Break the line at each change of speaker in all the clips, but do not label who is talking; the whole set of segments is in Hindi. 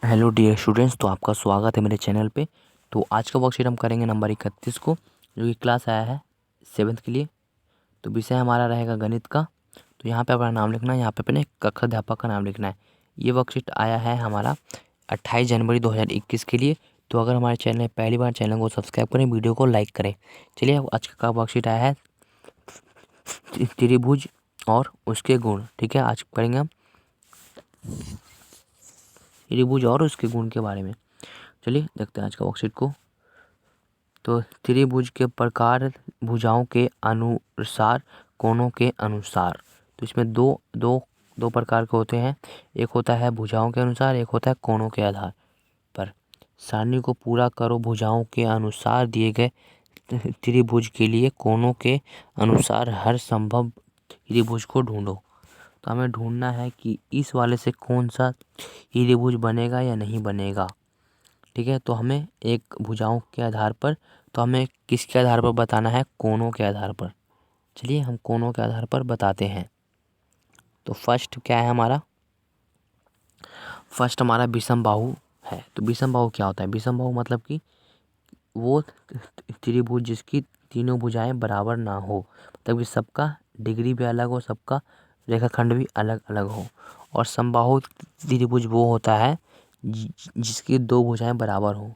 हेलो डियर स्टूडेंट्स, तो आपका स्वागत है मेरे चैनल पे। तो आज का वर्कशीट हम करेंगे नंबर 31 को, जो कि क्लास आया है 7th के लिए। तो विषय हमारा रहेगा गणित का। तो यहाँ पे अपना नाम लिखना है, यहाँ पे अपने कक्षा अध्यापक का नाम लिखना है। ये वर्कशीट आया है हमारा 28 जनवरी 2021 के लिए। तो अगर हमारे चैनल में पहली बार, चैनल को सब्सक्राइब करें, वीडियो को लाइक करें। चलिए, अब आज का वर्कशीट आया है त्रिभुज और उसके गुण। ठीक है, आज करेंगे हम त्रिभुज और उसके गुण के बारे में। चलिए देखते हैं आज का वर्कशीट को। तो त्रिभुज के प्रकार भुजाओं के अनुसार, कोणों के अनुसार। तो इसमें दो प्रकार के होते हैं। एक होता है भुजाओं के अनुसार, एक होता है कोणों के आधार पर। सारणी को पूरा करो। भुजाओं के अनुसार दिए गए त्रिभुज के लिए कोणों के अनुसार हर संभव त्रिभुज को ढूंढो। तो हमें ढूंढना है कि इस वाले से कौन सा त्रिभुज बनेगा या नहीं बनेगा। ठीक है, तो हमें एक भुजाओं के आधार पर, तो हमें किसके आधार पर बताना है? कोणों के आधार पर। चलिए हम कोणों के आधार पर बताते हैं। तो फर्स्ट क्या है हमारा? फर्स्ट हमारा विषम बाहु है। तो विषम बाहु क्या होता है? विषम बाहु मतलब कि वो त्रिभुज जिसकी तीनों भुजाएं बराबर ना हो, मतलब कि सबका डिग्री भी अलग हो, सबका रेखाखंड भी अलग अलग हो। और समबाहु त्रिभुज वो होता है जिसकी दो भुजाएं बराबर हो,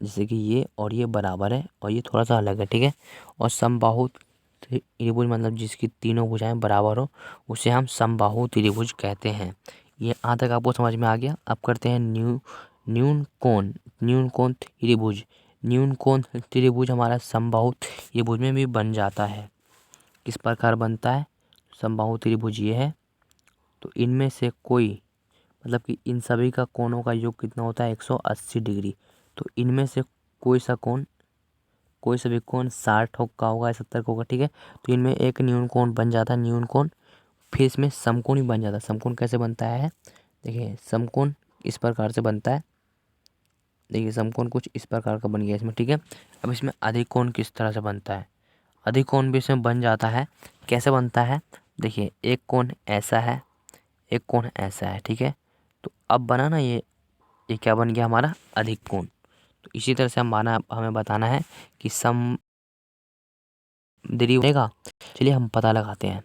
जैसे कि ये और ये बराबर है और ये थोड़ा सा अलग है। ठीक है, और समबाहु त्रिभुज मतलब जिसकी तीनों भुजाएं बराबर हो, उसे हम समबाहु त्रिभुज कहते हैं। ये यहाँ तक आपको समझ में आ गया। अब करते हैं न्यून कोण त्रिभुज। न्यून कोण त्रिभुज हमारा समबाहु त्रिभुज में भी बन जाता है। किस प्रकार बनता है? समबाहु त्रिभुज ये है। तो इनमें से कोई, मतलब कि इन सभी का कोणों का योग कितना होता है? 180 डिग्री। तो इनमें से कोई सा कोण, कोई सा भी कोण 60 का होगा या 70 का होगा। ठीक है, तो इनमें एक न्यून कोण बन जाता है, न्यून कोण। फिर इसमें समकोण भी बन जाता है। समकोण कैसे बनता है? देखिए, समकोण इस प्रकार से बनता है। देखिए, समकोण कुछ इस प्रकार का बन गया इसमें। ठीक है, अब इसमें अधिक कोण किस तरह से बनता है? अधिक कोण भी इसमें बन जाता है। कैसे बनता है? देखिए, एक कोण ऐसा है, एक कोण ऐसा है। ठीक है, तो अब बना ना ये क्या बन गया हमारा? अधिक कोण। तो इसी तरह से हमें बताना है कि समद्विबाहु बनेगा। चलिए हम पता लगाते हैं।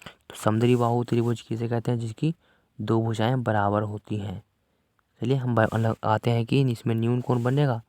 तो समद्विबाहु त्रिभुज किसे कहते हैं? जिसकी दो भुजाएं बराबर होती हैं। चलिए हम लगाते हैं कि इसमें न्यून कोण बनेगा।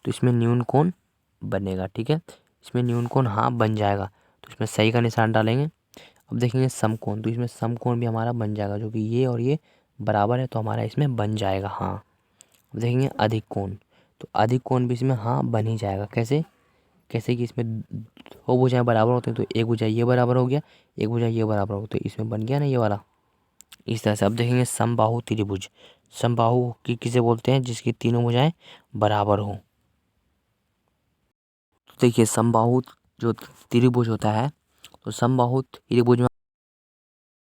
तो इसमें न्यून कोण बनेगा। ठीक है, इसमें न्यून कोण हाँ बन जाएगा। तो इसमें सही का निशान डालेंगे। अब देखेंगे समकोण। तो इसमें समकोण भी हमारा बन जाएगा, जो कि ये और ये बराबर है, तो हमारा इसमें बन जाएगा हाँ। अब देखेंगे अधिक कोण। तो अधिक कोण भी इसमें हाँ बन ही जाएगा। कैसे? कैसे कि इसमें दो भुजाएं बराबर होते हैं, तो एक भुजा ये बराबर हो गया, एक भुजा ये बराबर हो गया, तो इसमें बन गया ना ये वाला। इस तरह से अब देखेंगे समबाहु त्रिभुज। समबाहु की किसे बोलते हैं? जिसकी तीनों भुजाएं बराबर हो। तो देखिए, समबाहु जो त्रिभुज होता है, तो समबाहु त्रिभुज में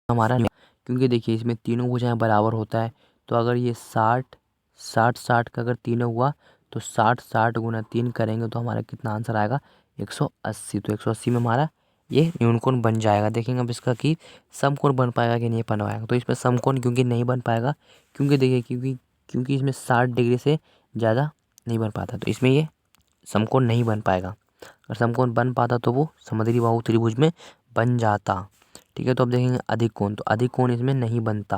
हमारा, क्योंकि देखिए इसमें तीनों भुजाएं बराबर होता है। तो अगर ये 60 का अगर तीनों हुआ, तो 60 गुना 3 करेंगे तो हमारा कितना आंसर आएगा? 180। तो 180 में हमारा ये न्यूनकोण बन जाएगा। देखेंगे अब इसका कि समकोण बन पाएगा कि नहीं बन पाएगा। तो इसमें समकोण क्योंकि नहीं बन पाएगा, क्योंकि देखिए क्योंकि इसमें 60 डिग्री से ज़्यादा नहीं बन पाता, तो इसमें ये समकोण नहीं बन पाएगा। अगर समकोण बन पाता तो वो समद्विबाहु त्रिभुज में बन जाता। ठीक है, तो अब देखेंगे अधिक कोण। तो अधिक कोण इसमें नहीं बनता,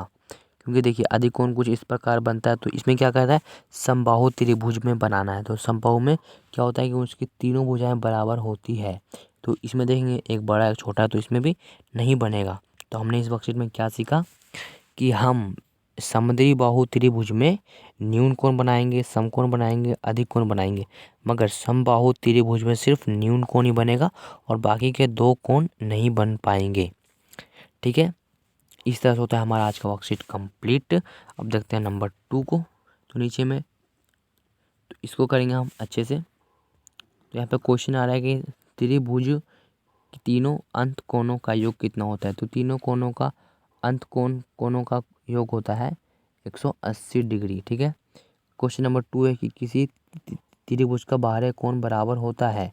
क्योंकि देखिए अधिक कोण कुछ इस प्रकार बनता है। तो इसमें क्या कहता है? समबाहु त्रिभुज में बनाना है। तो समबाहु में क्या होता है कि उसकी तीनों भुजाएं बराबर होती है। तो इसमें देखेंगे एक बड़ा एक छोटा है, तो इसमें भी नहीं बनेगा। तो हमने इस वर्कशीट में क्या सीखा कि हम समद्विबाहु त्रिभुज में न्यून कोण बनाएंगे, समकोण बनाएंगे, अधिक कोण बनाएंगे, मगर समबाहु त्रिभुज में सिर्फ न्यून कोण ही बनेगा और बाकी के दो कोण नहीं बन पाएंगे। ठीक है, इस तरह से होता है हमारा आज का वर्कशीट कंप्लीट। अब देखते हैं नंबर 2 को। तो नीचे में, तो इसको करेंगे हम अच्छे से। तो यहाँ पे क्वेश्चन आ रहा है कि त्रिभुज की तीनों अंत कोणों का योग कितना होता है? तो तीनों कोणों का अंत कोणों का योग होता है 180 डिग्री। ठीक है, क्वेश्चन नंबर 2 है कि किसी त्रिभुज का बाहरी कोण बराबर होता है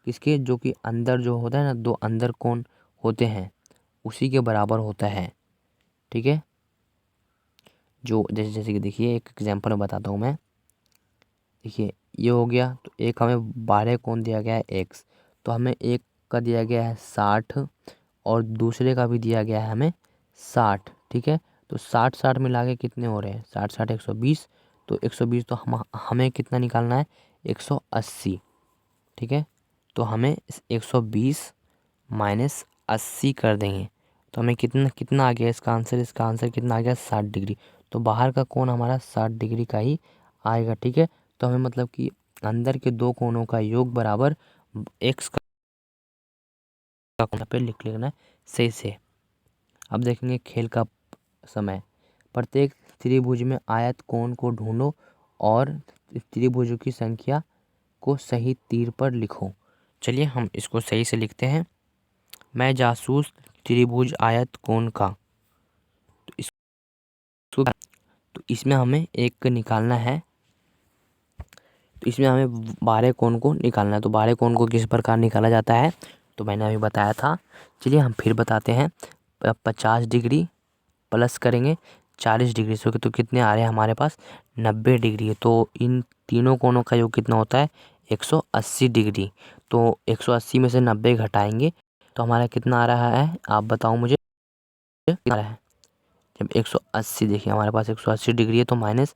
किसके? जो कि अंदर जो होता है ना, दो अंदर कोण होते हैं उसी के बराबर होता है। ठीक है, जो जैसे जैसे कि देखिए एक एग्जांपल में बताता हूँ मैं। देखिए ये हो गया, तो एक हमें बारह कोण दिया गया है एक्स, तो हमें एक का दिया गया है 60 और दूसरे का भी दिया गया है हमें 60। ठीक है, तो 60 60 मिला के कितने हो रहे हैं, 60 60 120। तो 120 तो हमें कितना निकालना है, 180। ठीक है, तो हमें 120 माइनस 80 कर देंगे तो हमें कितना कितना आ गया इसका आंसर, इसका आंसर कितना आ गया 60 डिग्री। तो बाहर का कोण हमारा 60 डिग्री का ही आएगा। ठीक है, तो हमें मतलब कि अंदर के दो कोणों का योग बराबर एक्स का कोण पे लिख लेना है सही से। अब देखेंगे खेल का समय। प्रत्येक त्रिभुज में आयत कोण को ढूंढो और त्रिभुजों की संख्या को सही तीर पर लिखो। चलिए हम इसको सही से लिखते हैं। मैं जासूस त्रिभुज आयत कोण का, तो इसको तो इसमें हमें एक निकालना है, तो इसमें हमें 12 कोण को निकालना है। तो 12 कोण को किस प्रकार निकाला जाता है तो मैंने अभी बताया था। चलिए हम फिर बताते हैं। 50 डिग्री प्लस करेंगे 40 डिग्री से, तो कितने आ रहे हैं हमारे पास, 90 डिग्री। तो इन तीनों कोणों का योग कितना होता है, 180 डिग्री। तो 180 में से 90 घटाएंगे तो हमारा कितना आ रहा है, आप बताओ मुझे कितना आ रहा है। जब 180, देखिए हमारे पास 180 डिग्री है तो माइनस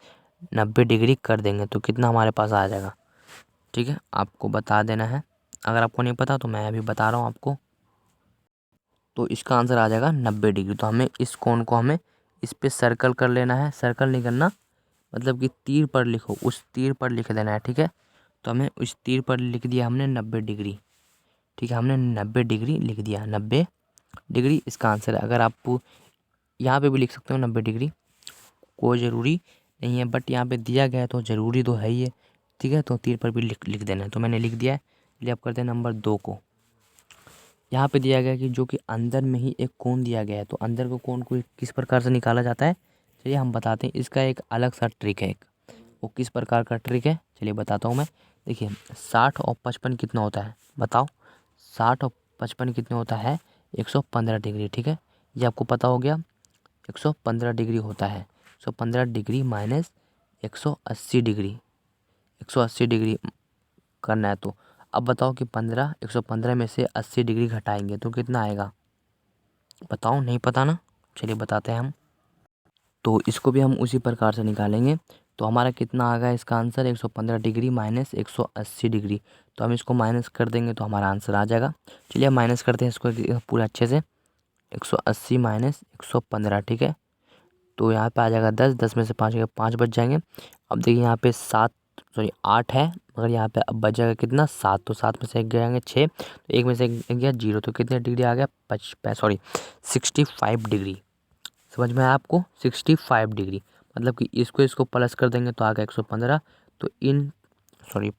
90 डिग्री कर देंगे तो कितना हमारे पास आ जाएगा। ठीक है, आपको बता देना है, अगर आपको नहीं पता तो मैं अभी बता रहा हूँ आपको। तो इसका आंसर आ जाएगा 90 डिग्री। तो हमें इस कोण को हमें इस पे सर्कल कर लेना है। सर्कल नहीं करना, मतलब कि तीर पर लिखो, उस तीर पर लिख देना है। ठीक है, तो हमें उस तीर पर लिख दिया हमने 90 डिग्री। ठीक है, हमने 90 डिग्री लिख दिया, 90 डिग्री इसका आंसर है। अगर आप यहाँ पे भी लिख सकते हो 90 डिग्री, कोई ज़रूरी नहीं है, बट यहाँ पे दिया गया है तो ज़रूरी तो है ही है। ठीक है, तो तीर पर भी लिख लिख देना है, तो मैंने लिख दिया है। चलिए अब करते हैं नंबर 2 को। यहाँ पे दिया गया है कि जो कि अंदर में ही एक कोण दिया गया है, तो अंदर के कोण को किस प्रकार से निकाला जाता है, चलिए हम बताते हैं। इसका एक अलग सा ट्रिक है, एक वो किस प्रकार का ट्रिक है चलिए बताता हूँ मैं। देखिए 60 और 55 कितना होता है बताओ, 60 और 55 कितने होता है, 115 डिग्री। ठीक है, ये आपको पता हो गया, 115 डिग्री होता है। 115 डिग्री माइनस 180 डिग्री, 180 डिग्री करना है। तो अब बताओ कि 115 में से 80 डिग्री घटाएंगे तो कितना आएगा, बताओ, नहीं पता ना, चलिए बताते हैं हम। तो इसको भी हम उसी प्रकार से निकालेंगे। तो हमारा कितना आ गया इसका आंसर, 115 डिग्री माइनस 180 डिग्री। तो हम इसको माइनस कर देंगे तो हमारा आंसर आ जाएगा। चलिए हम माइनस करते हैं इसको पूरा अच्छे से। 180 माइनस 115, ठीक है, तो यहाँ पे आ जाएगा 10, 10 में से 5 गया, 5 बच जाएंगे। अब देखिए यहाँ पे 7 सॉरी 8 है, मगर यहाँ पे अब बच जाएगा कितना, 7। तो 7 में से एक जाएंगे 6, तो एक में से एक गया 0, तो कितने डिग्री आ गया, 65 डिग्री। समझ में आया आपको, 65 डिग्री। मतलब कि इसको इसको प्लस कर देंगे तो आ गया 115। तो इन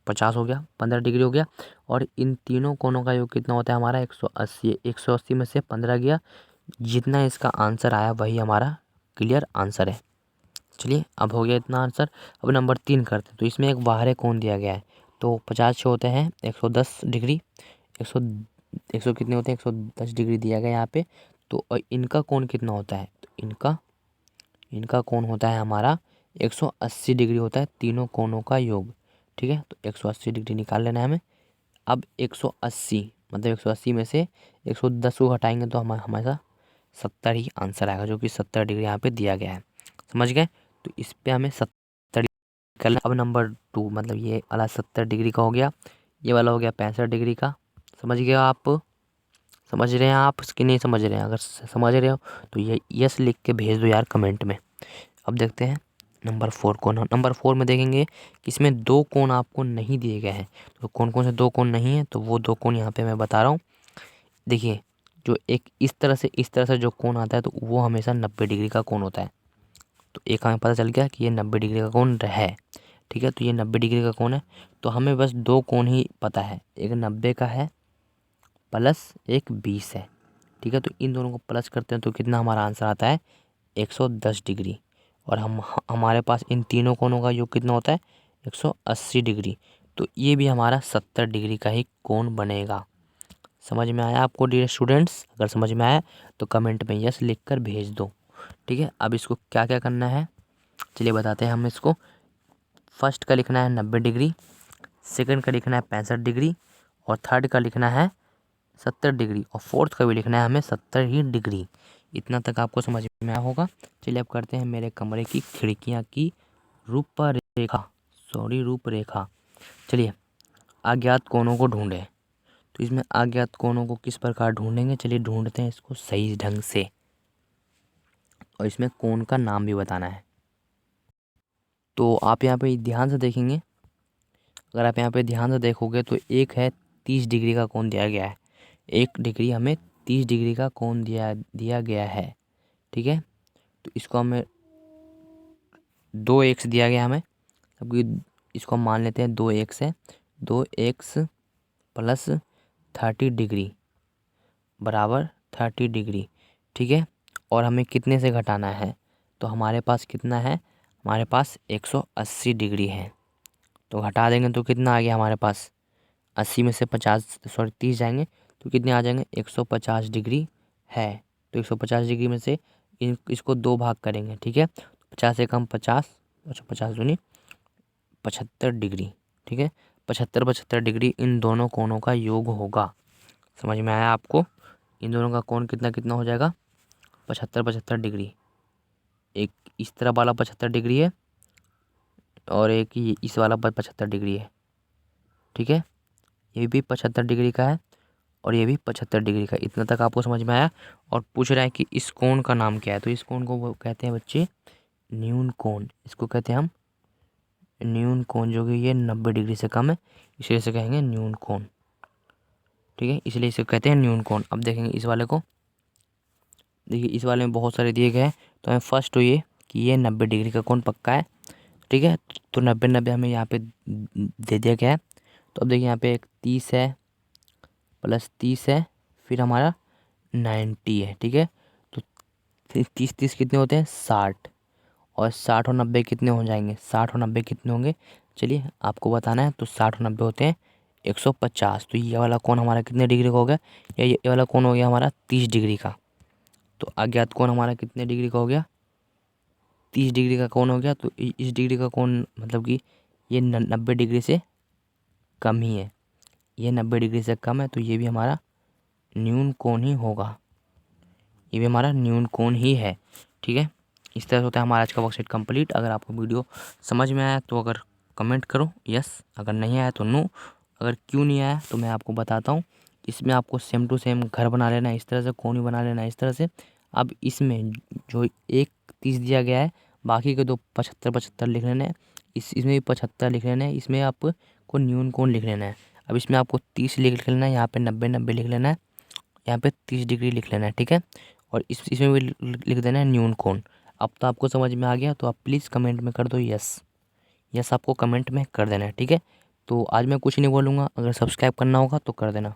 50 हो गया, 15 डिग्री हो गया। और इन तीनों कोणों का योग कितना होता है हमारा, 180। 180 में से 15 गया, जितना इसका आंसर आया वही हमारा क्लियर आंसर है। चलिए अब हो गया इतना आंसर। अब नंबर 3 करते हैं। तो इसमें एक बाहरी कोण दिया गया है, तो 50 छः होते हैं 110 डिग्री। 100 100 कितने होते हैं, 110 डिग्री दिया गया यहाँ पे। तो इनका कोण कितना होता है, तो इनका कोण होता है हमारा 180 डिग्री होता है, तीनों कोणों का योग। ठीक है, तो 180 डिग्री निकाल लेना है हमें। अब 180 मतलब 180 में से 110 को घटाएंगे तो हमारा 70 ही आंसर आएगा, जो कि 70 डिग्री यहाँ पे दिया गया है। समझ गए, तो इस पे हमें 70 करना। अब नंबर 2 मतलब ये वाला 70 डिग्री का हो गया, ये वाला हो गया 65 डिग्री का। समझ गए आप, समझ रहे हैं आप कि नहीं समझ रहे हैं, अगर समझ रहे हो तो ये यस लिख के भेज दो यार कमेंट में। अब देखते हैं नंबर 4 कोण। नंबर 4 में देखेंगे कि इसमें 2 कोण आपको नहीं दिए गए हैं। तो कौन कौन से 2 कोण नहीं है, तो वो 2 कोण यहाँ पे मैं बता रहा हूँ। देखिए जो एक इस तरह से जो कोण आता है तो वो हमेशा 90 डिग्री का कोण होता है। तो एक हमें पता चल गया कि ये 90 डिग्री का कोण है। ठीक है, तो ये 90 डिग्री का कोण है। तो हमें बस 2 कोण ही पता है, एक 90 का है प्लस एक 20 है। ठीक है, तो इन दोनों को प्लस करते हैं तो कितना हमारा आंसर आता है, 110 डिग्री। और हमारे पास इन तीनों कोणों का योग कितना होता है, 180 डिग्री। तो ये भी हमारा 70 डिग्री का ही कोण बनेगा। समझ में आया आपको डियर स्टूडेंट्स, अगर समझ में आया तो कमेंट में यस लिख कर भेज दो। ठीक है, अब इसको क्या क्या करना है, चलिए बताते हैं हम इसको। फर्स्ट का लिखना है 90 डिग्री, सेकंड का लिखना है 65 डिग्री, और थर्ड का लिखना है 70 डिग्री, और फोर्थ का भी लिखना है हमें 70 ही डिग्री। इतना तक आपको समझ में आया होगा। चलिए अब करते हैं मेरे कमरे की खिड़कियाँ की रूपरेखा। चलिए, अज्ञात कोणों को ढूंढें। तो इसमें अज्ञात कोणों को किस प्रकार ढूंढेंगे, चलिए ढूंढते हैं इसको सही ढंग से, और इसमें कोण का नाम भी बताना है। तो आप यहाँ पे ध्यान से देखेंगे, अगर आप यहाँ पे ध्यान से देखोगे तो एक है 30 डिग्री का कोण दिया गया है, 1 डिग्री हमें 30 डिग्री का कोण दिया गया है। ठीक है, तो इसको हमें 2x दिया गया हमें, क्योंकि इसको हम मान लेते हैं 2x है। 2x प्लस 30 डिग्री बराबर 30 डिग्री। ठीक है, और हमें कितने से घटाना है, तो हमारे पास कितना है, हमारे पास 180 डिग्री है। तो घटा देंगे तो कितना आ गया हमारे पास, 80 में से 30 जाएंगे तो कितने आ जाएंगे, 150 डिग्री है। तो 150 डिग्री में से इसको 2 भाग करेंगे। ठीक है, 50 से कम 50, 50 दूनी 75 डिग्री। ठीक है, 75 डिग्री इन दोनों कोणों का योग होगा। समझ में आया आपको? इन दोनों का कोण कितना कितना हो जाएगा, 75 डिग्री। एक इस तरह वाला 75 डिग्री है, और एक ये इस वाला 75 डिग्री है। ठीक है, ये भी 75 डिग्री का है, और ये भी 75 डिग्री का। इतना तक आपको समझ में आया? और पूछ रहा है कि इस कोण का नाम क्या है, तो इस कोण को वो कहते हैं बच्चे न्यून कोण। इसको कहते हैं हम न्यून कोण, जो कि ये 90 डिग्री से कम है, इसलिए इसे कहेंगे न्यून कोण। ठीक है, इसलिए इसे कहते हैं न्यून कोण। अब देखेंगे इस वाले को, देखिए इस वाले में बहुत सारे दिए गए हैं, तो हमें फर्स्ट तो ये कि ये 90 डिग्री का कोण पक्का है। ठीक है, तो 90 हमें यहाँ पे दे दिया गया है। तो अब देखिए यहाँ पे एक 30 है, प्लस 30 है, फिर हमारा 90 है। ठीक है, तो 30 कितने होते हैं, 60, और 60 और 90 कितने हो जाएंगे, 60 और 90 कितने होंगे, चलिए आपको बताना है। तो 60 और 90 होते हैं 150। तो ये वाला कोण हमारा कितने डिग्री का हो गया, ये वाला कोण हो गया हमारा 30 डिग्री का। तो अज्ञात कोण हमारा कितने डिग्री का हो गया, 30 डिग्री का कोण हो गया। तो इस डिग्री का कोण मतलब कि ये 90 डिग्री से कम ही है, ये 90 डिग्री से कम है, तो ये भी हमारा न्यून कोण ही होगा, ये भी हमारा न्यून कोण ही है। ठीक है, इस तरह से होता है हमारा आज का वर्कशीट कंप्लीट। अगर आपको वीडियो समझ में आया तो अगर कमेंट करो यस, अगर नहीं आया तो नो। अगर क्यों नहीं आया तो मैं आपको बताता हूँ। इसमें आपको सेम टू सेम घर बना लेना है, इस तरह से कोण ही बना लेना है, इस तरह से। अब इसमें जो एक 30 दिया गया है, बाकी के 2 75 लिख लेने हैं, इसमें भी 75 लिख लेना है, इसमें आपको न्यून कोण लिख लेना है। अब इसमें आपको 30 लिख लेना है, यहाँ पे 90 लिख लेना है, यहाँ पे 30 डिग्री लिख लेना है। ठीक है, और इसमें भी लिख देना है न्यून कोण। अब तो आपको समझ में आ गया, तो आप प्लीज़ कमेंट में कर दो यस, यस आपको कमेंट में कर देना है। ठीक है, तो आज मैं कुछ नहीं बोलूँगा, अगर सब्सक्राइब करना होगा तो कर देना।